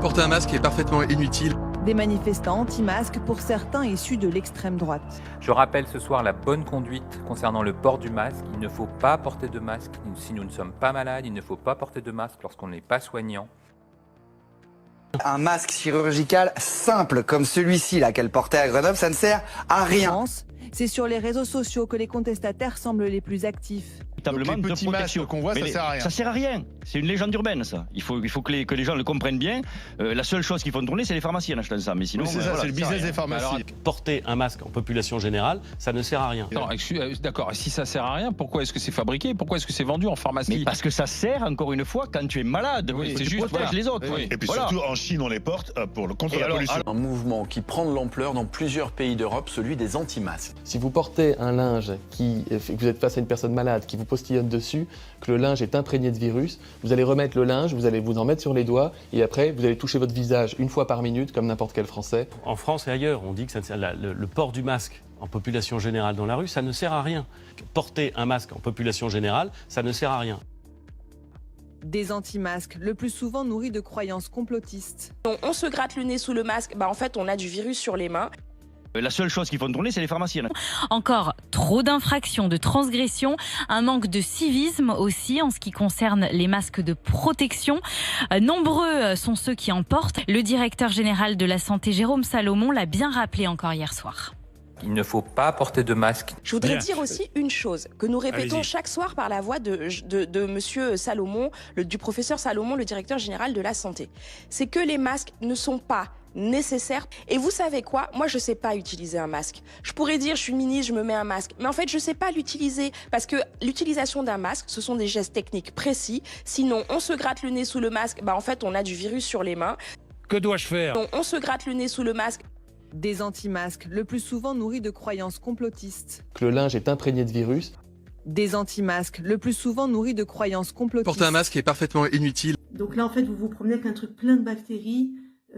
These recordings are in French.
Porter un masque est parfaitement inutile. Des manifestants anti-masques pour certains issus de l'extrême droite. Je rappelle ce soir la bonne conduite concernant le port du masque. Il ne faut pas porter de masque si nous ne sommes pas malades. Il ne faut pas porter de masque lorsqu'on n'est pas soignant. Un masque chirurgical simple comme celui-ci là qu'elle portait à Grenoble, ça ne sert à rien. France, c'est sur les réseaux sociaux que les contestataires semblent les plus actifs. Donc les petits masques qu'on voit, ça sert à rien. Ça sert à rien. C'est une légende urbaine, ça. Il faut que les gens le comprennent bien. La seule chose qu'ils font tourner, c'est les pharmacies en achetant ça. Mais sinon, c'est ça, c'est le business des pharmacies. Alors, porter un masque en population générale, ça ne sert à rien. D'accord, si ça sert à rien, pourquoi est-ce que c'est fabriqué? Pourquoi est-ce que c'est vendu en pharmacie? Mais parce que ça sert, encore une fois, quand tu es malade. Oui, c'est juste protège les autres. Et puis surtout, en Chine, on les porte contre la pollution. Un mouvement qui prend de l'ampleur dans plusieurs pays d'Europe, celui des anti-masques. Si vous portez un linge que vous êtes face à une personne malade qui vous postillonne dessus, que le linge est imprégné de virus, vous allez remettre le linge, vous allez vous en mettre sur les doigts et après vous allez toucher votre visage une fois par minute comme n'importe quel Français. En France et ailleurs, on dit que le port du masque en population générale dans la rue, ça ne sert à rien. Porter un masque en population générale, ça ne sert à rien. Des anti-masques, le plus souvent nourris de croyances complotistes. On se gratte le nez sous le masque, en fait on a du virus sur les mains. La seule chose qu'ils font tourner, c'est les pharmacies. Encore trop d'infractions, de transgressions, un manque de civisme aussi en ce qui concerne les masques de protection. Nombreux sont ceux qui en portent. Le directeur général de la Santé, Jérôme Salomon, l'a bien rappelé encore hier soir. Il ne faut pas porter de masque. Je voudrais dire aussi une chose que nous répétons chaque soir par la voix de monsieur Salomon, du professeur Salomon, le directeur général de la Santé. C'est que les masques ne sont pas nécessaire. Et vous savez quoi? Moi, je sais pas utiliser un masque. Je pourrais dire, je suis ministre, je me mets un masque. Mais en fait, je sais pas l'utiliser. Parce que l'utilisation d'un masque, ce sont des gestes techniques précis. Sinon, on se gratte le nez sous le masque. En fait, on a du virus sur les mains. Que dois-je faire? On se gratte le nez sous le masque. Des anti-masques, le plus souvent nourris de croyances complotistes. Que le linge est imprégné de virus. Des anti-masques, le plus souvent nourris de croyances complotistes. Porter un masque est parfaitement inutile. Donc là, en fait, vous vous promenez avec un truc plein de bactéries.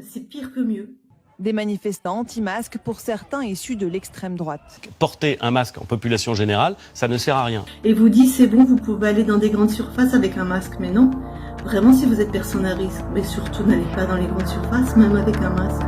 C'est pire que mieux. Des manifestants anti-masques pour certains issus de l'extrême droite. Porter un masque en population générale, ça ne sert à rien. Et vous dites, c'est bon, vous pouvez aller dans des grandes surfaces avec un masque, mais non. Vraiment, si vous êtes personne à risque, mais surtout n'allez pas dans les grandes surfaces, même avec un masque.